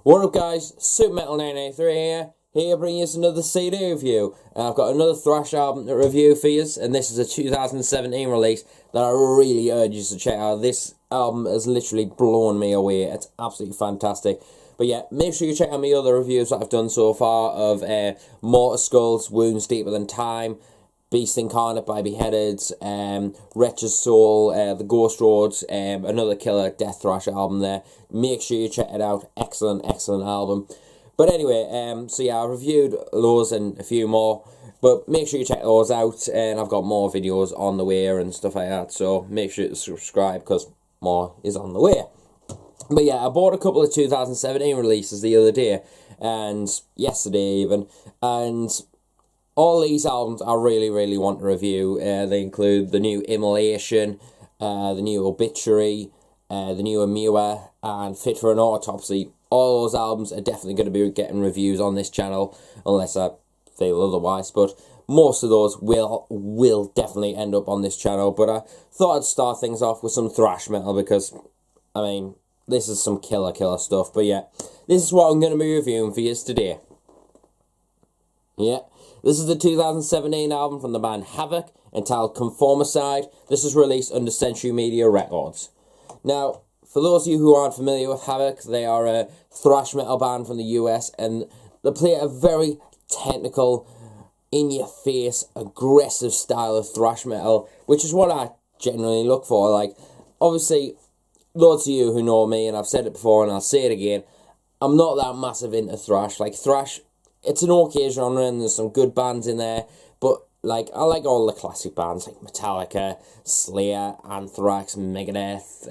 What up guys, Super Metal 983 here bringing us another CD review. I've got another Thrash album to review for you, and this is a 2017 release that I really urge you to check out. This album has literally blown me away, it's absolutely fantastic. But yeah, make sure you check out my other reviews that I've done so far of Mortar Skulls, Wounds Deeper Than Time, Beast Incarnate by Beheaded, Wretch's Soul, The Ghost Roads, another killer Death Thrash album there. Make sure you check it out. Excellent album. But anyway, so yeah, I reviewed those and a few more, but make sure you check those out, and I've got more videos on the way and stuff like that, so make sure to subscribe because more is on the way. But yeah, I bought a couple of 2017 releases the other day, and yesterday even, and all these albums I really want to review. They include the new Immolation, the new Obituary, the new Amiwa, and Fit for an Autopsy. All those albums are definitely going to be getting reviews on this channel, unless I feel otherwise, but most of those will definitely end up on this channel. But I thought I'd start things off with some thrash metal, because, I mean, this is some killer stuff. But yeah, this is what I'm going to be reviewing for you today. Yeah. This is the 2017 album from the band Havok, entitled Conformicide. This is released under Century Media Records. Now, for those of you who aren't familiar with Havok, they are a thrash metal band from the US, and they play a very technical, in-your-face, aggressive style of thrash metal, which is what I generally look for. Like, obviously, loads of you who know me, and I've said it before and I'll say it again, I'm not that massive into thrash. Like, thrash, it's an okay genre and there's some good bands in there, but like I like all the classic bands like Metallica, Slayer, Anthrax, Megadeth,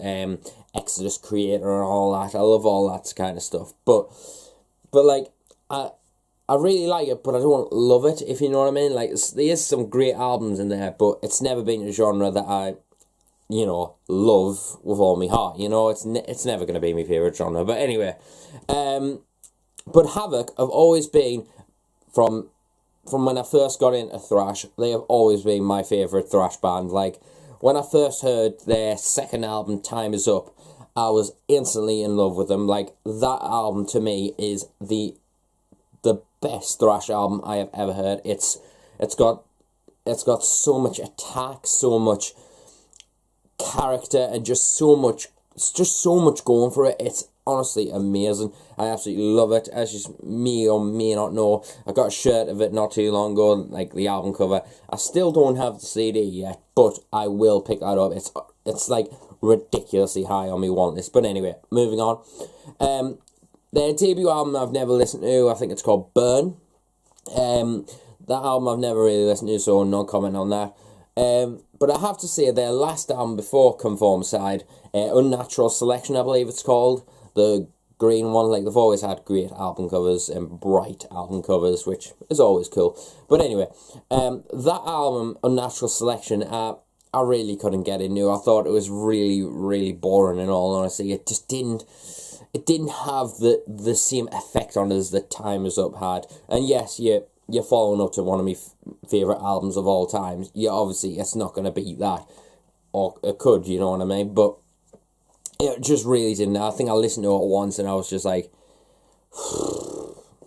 Exodus Creator and all that. I love all that kind of stuff. But like I really like it, but I don't love it, if you know what I mean. Like there's some great albums in there, but it's never been a genre that I, you know, love with all my heart. You know, it's never going to be my favourite genre. But anyway, but Havok have always been, from when I first got into thrash, they have always been my favourite thrash band. Like, when I first heard their second album, Time Is Up, I was instantly in love with them. Like, that album to me is the best thrash album I have ever heard. It's got so much attack, so much character, and just so much going for it. It's honestly amazing. I absolutely love it. As you may or may not know, I got a shirt of it not too long ago, like the album cover. I still don't have the CD yet, but I will pick that up. It's like ridiculously high on my want list. But anyway, moving on. Their debut album I've never listened to. I think it's called Burn. That album I've never really listened to, so no comment on that. But I have to say, their last album before Conformicide, Unnatural Selection, I believe it's called, the green one, like they've always had great album covers and bright album covers, which is always cool. But anyway, that album, Unnatural Selection, I really couldn't get into. I thought it was really boring, in all honesty. It just didn't have the same effect on us that Time Is Up had. And yes, you're following up to one of my favourite albums of all time. Yeah, obviously, it's not going to beat that. Or it could, you know what I mean? But it just really didn't. I think I listened to it once and I was just like,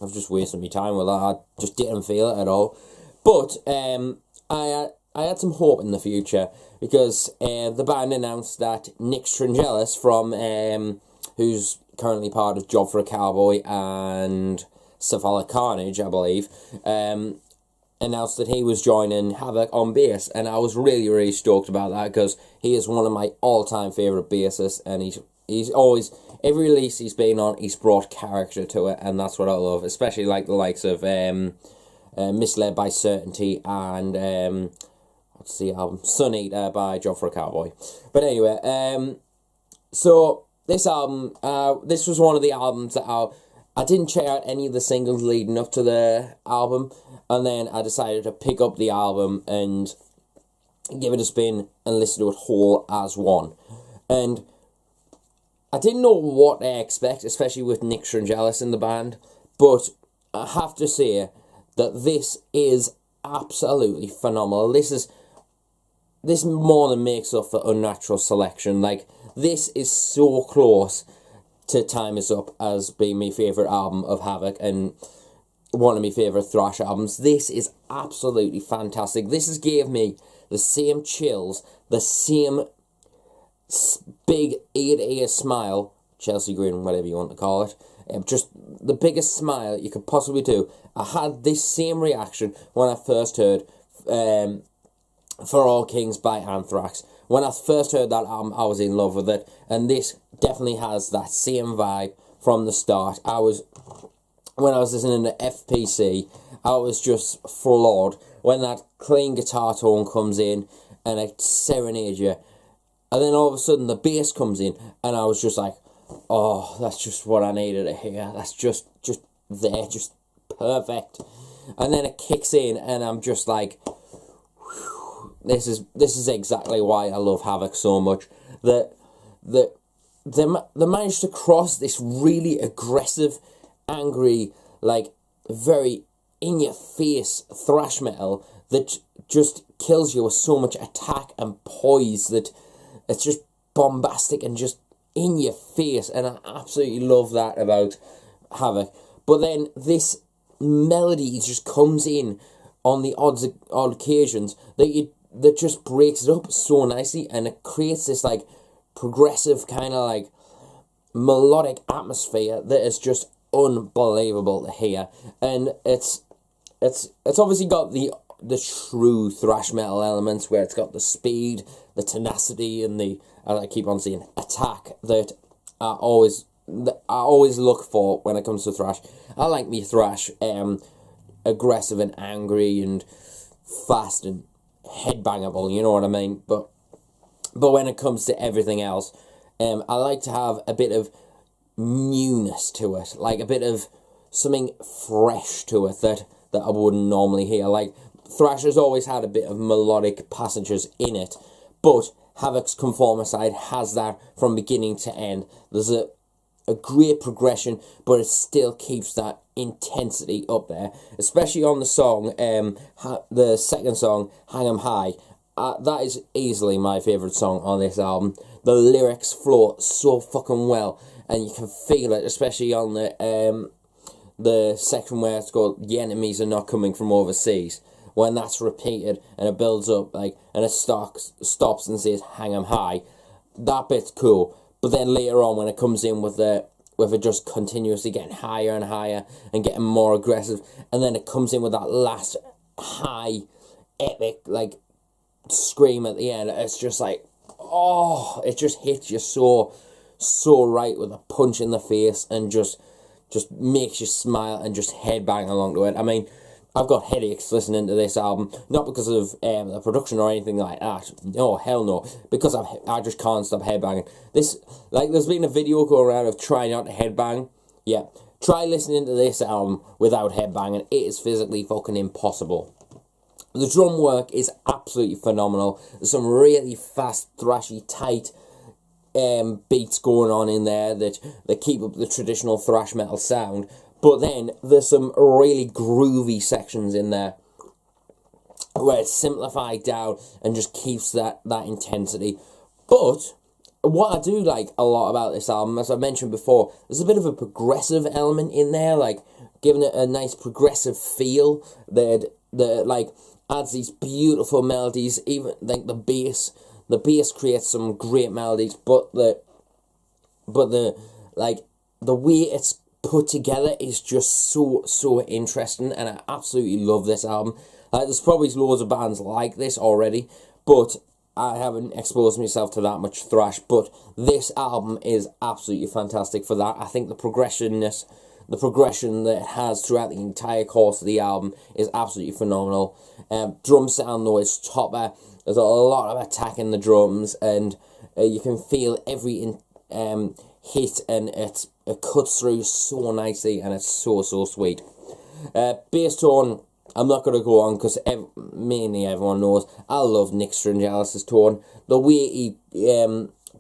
I've just wasted my time with that. I just didn't feel it at all. But I had some hope in the future, because the band announced that Nick Strangelis from, who's currently part of Job for a Cowboy and Cephalic Carnage, I believe, announced that he was joining Havok on bass, and I was really stoked about that, because he is one of my all-time favourite bassists, and he's always, every release he's been on, he's brought character to it, and that's what I love, especially like the likes of Misled by Certainty and what's the album, Sun Eater by Job for a Cowboy. But anyway, so this album, this was one of the albums that I didn't check out any of the singles leading up to the album, and then I decided to pick up the album and give it a spin and listen to it whole as one. And I didn't know what to expect, especially with Nick Strangelis in the band, but I have to say that this is absolutely phenomenal. This more than makes up for Unnatural Selection. Like, this is so close to time us up as being my favourite album of Havok and one of my favourite thrash albums. This is absolutely fantastic. This has gave me the same chills, the same big ear-to-ear smile, Chelsea grin, whatever you want to call it, just the biggest smile you could possibly do. I had this same reaction when I first heard For All Kings by Anthrax. When I first heard that album, I was in love with it, and this definitely has that same vibe from the start. When I was listening to FPC, I was just floored when that clean guitar tone comes in and it serenades you, and then all of a sudden the bass comes in, and I was just like, oh, that's just what I needed to hear. That's just there, just perfect. And then it kicks in, and I'm just like, this is exactly why I love Havok so much. They managed to cross this really aggressive, angry, like very in-your-face thrash metal that just kills you with so much attack and poise that it's just bombastic and just in your face, and I absolutely love that about Havok. But then this melody just comes in on the odd occasions that just breaks it up so nicely, and it creates this like progressive kind of like melodic atmosphere that is just unbelievable to hear. And it's obviously got the true thrash metal elements, where it's got the speed, the tenacity, and the, as I keep on saying, attack that I always look for when it comes to thrash. I like me thrash aggressive and angry and fast and headbangable, you know what I mean? But when it comes to everything else, I like to have a bit of newness to it, like a bit of something fresh to it that I wouldn't normally hear. Like, thrash has always had a bit of melodic passages in it, but Havok's Conformicide has that from beginning to end. There's a great progression, but it still keeps that intensity up there, especially on the song, the second song, Hang 'Em High. That is easily my favourite song on this album. The lyrics flow so fucking well, and you can feel it, especially on the section where it's called "The Enemies Are Not Coming From Overseas." When that's repeated and it builds up, like, and it stops and says "Hang 'Em High," that bit's cool. But then later on, when it comes in with it just continuously getting higher and higher and getting more aggressive, and then it comes in with that last high, epic, like, scream at the end, it's just like, oh, it just hits you so right with a punch in the face, and just makes you smile and just headbang along to it. I mean, I've got headaches listening to this album, not because of the production or anything like that. No, hell no. Because I just can't stop headbanging. This, like, there's been a video going around of try not to headbang. Yeah, try listening to this album without headbanging. It is physically fucking impossible. The drum work is absolutely phenomenal. There's some really fast, thrashy, tight beats going on in there that keep up the traditional thrash metal sound. But then there's some really groovy sections in there where it's simplified down and just keeps that intensity. But what I do like a lot about this album, as I mentioned before, there's a bit of a progressive element in there, like giving it a nice progressive feel that like adds these beautiful melodies. Even like the bass creates some great melodies, but the way it's put together is just so interesting, and I absolutely love this album. There's probably loads of bands like this already, but I haven't exposed myself to that much thrash. But this album is absolutely fantastic for that. I think the progression that it has throughout the entire course of the album is absolutely phenomenal. Drum sound though is topper. There's a lot of attack in the drums, and you can feel every hit, and it cuts through so nicely, and it's so sweet. Bass tone, I'm not going to go on because mainly everyone knows I love Nick Stringelis' tone. The way he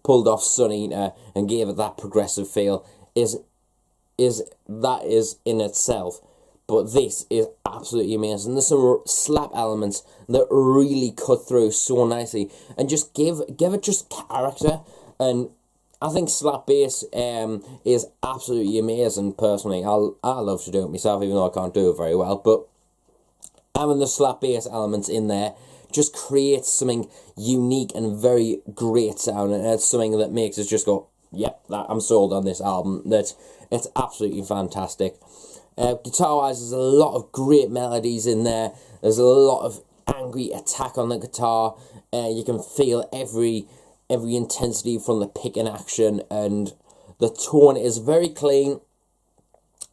pulled off Sun Eater and gave it that progressive feel is in itself. But this is absolutely amazing. There's some slap elements that really cut through so nicely and just give it just character, and I think slap bass is absolutely amazing. Personally, I love to do it myself, even though I can't do it very well. But having the slap bass elements in there just creates something unique and very great sound, and it's something that makes us just go, yep, I'm sold on this album. That it's absolutely fantastic. Guitar-wise, there's a lot of great melodies in there. There's a lot of angry attack on the guitar. You can feel every intensity from the pick and action, and the tone is very clean.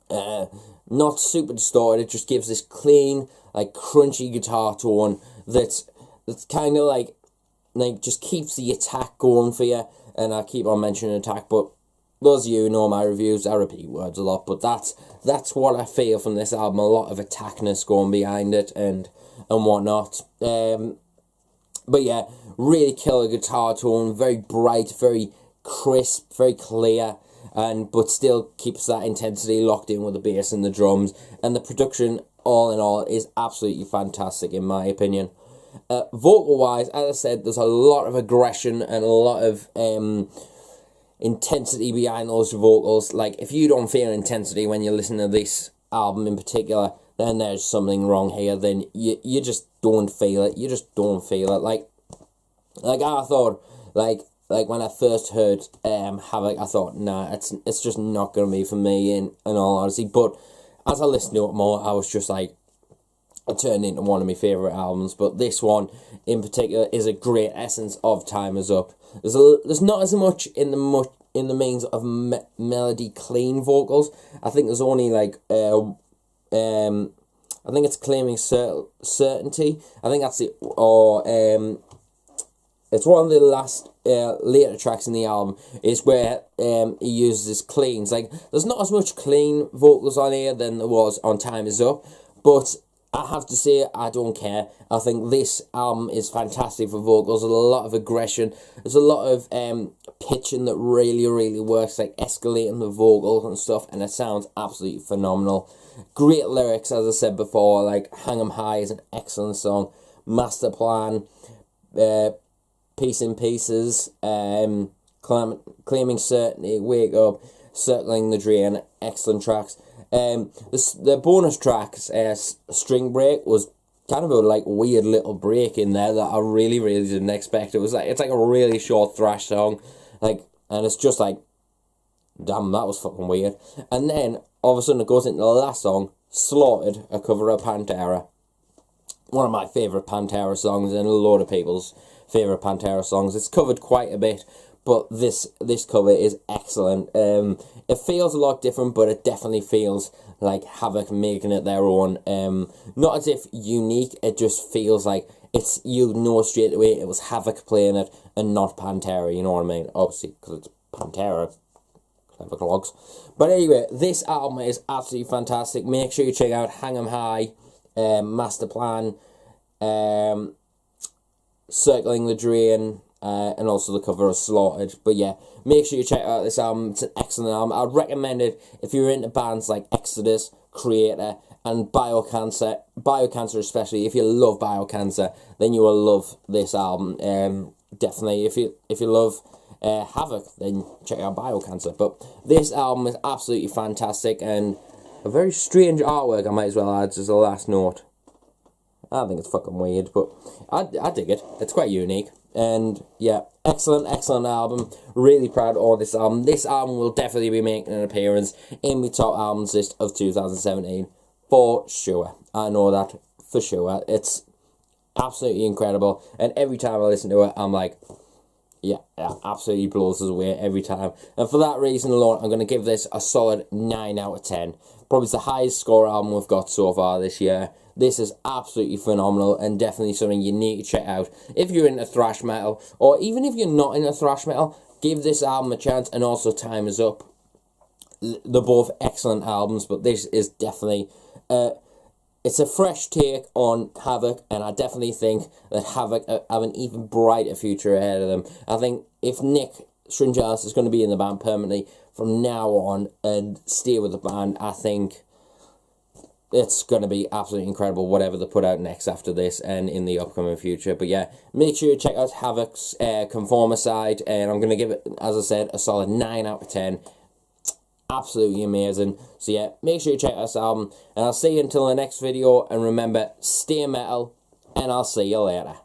Not super distorted. It just gives this clean, like crunchy guitar tone that's kind of like just keeps the attack going for you. And I keep on mentioning attack, but those of you who know my reviews, I repeat words a lot, but that's what I feel from this album. A lot of attackness going behind it and whatnot. But yeah, really killer guitar tone, very bright, very crisp, very clear, but still keeps that intensity locked in with the bass and the drums. And the production, all in all, is absolutely fantastic in my opinion. Vocal-wise, as I said, there's a lot of aggression and a lot of intensity behind those vocals. Like, if you don't feel intensity when you listen to this album in particular, then there's something wrong here. Then you just don't feel it. You just don't feel it. Like I thought, like when I first heard Havok, I thought, nah, it's just not gonna be for me in all honesty. But as I listened to it more, I was just like, it turned into one of my favourite albums. But this one in particular is a great essence of Time Is Up. There's not as much in the means of melody clean vocals. I think there's only like I think it's Claiming Certainty. I think that's it. Or it's one of the last later tracks in the album is where he uses cleans. Like, there's not as much clean vocals on here than there was on Time Is Up, but I have to say, I don't care. I think this album is fantastic for vocals. There's a lot of aggression. There's a lot of pitching that really, really works, like escalating the vocals and stuff, and it sounds absolutely phenomenal. Great lyrics, as I said before, like Hang 'em High is an excellent song. Master Plan, Piece in Pieces, Claiming Certainty, Wake Up, Circling the Drain, excellent tracks. The bonus tracks, String Break, was kind of a like weird little break in there that I really, really didn't expect. It's like a really short thrash song, and it's just like, damn, that was fucking weird. And then all of a sudden it goes into the last song, Slaughtered, a cover of Pantera. One of my favourite Pantera songs, and a lot of people's favourite Pantera songs. It's covered quite a bit, but this cover is excellent. It feels a lot different, but it definitely feels like Havok making it their own. Not as if unique, it just feels like it's, you know straight away it was Havok playing it and not Pantera, you know what I mean? Obviously, because it's Pantera. Clever clogs. But anyway, this album is absolutely fantastic. Make sure you check out Hang 'em High, Master Plan, Circling the Drain, and also the cover of Slaughtered. But yeah, make sure you check out this album. It's an excellent album. I'd recommend it if you're into bands like Exodus, Creator, and Biocancer. Biocancer especially. If you love Biocancer, then you will love this album. Definitely. If you love Havok, then check out Biocancer. But this album is absolutely fantastic, and a very strange artwork, I might as well add as a last note. I think it's fucking weird, but I dig it. It's quite unique. And yeah, excellent album. Really proud of this album. This album will definitely be making an appearance in my top albums list of 2017. For sure. I know that for sure. It's absolutely incredible. And every time I listen to it, I'm like, yeah, absolutely blows us away every time. And for that reason alone, I'm going to give this a solid 9 out of 10. Probably the highest score album we've got so far this year. This is absolutely phenomenal and definitely something you need to check out. If you're into thrash metal, or even if you're not into thrash metal, give this album a chance, and also Time Is Up. They're both excellent albums, but this is definitely... it's a fresh take on Havok, and I definitely think that Havok have an even brighter future ahead of them. I think if Nick Stringelis is going to be in the band permanently from now on and stay with the band, I think it's going to be absolutely incredible, whatever they put out next after this and in the upcoming future. But yeah, make sure you check out Havok's Conformicide, and I'm going to give it, as I said, a solid 9 out of 10. Absolutely amazing. So yeah, make sure you check out this album, and I'll see you until the next video, and remember, stay metal, and I'll see you later.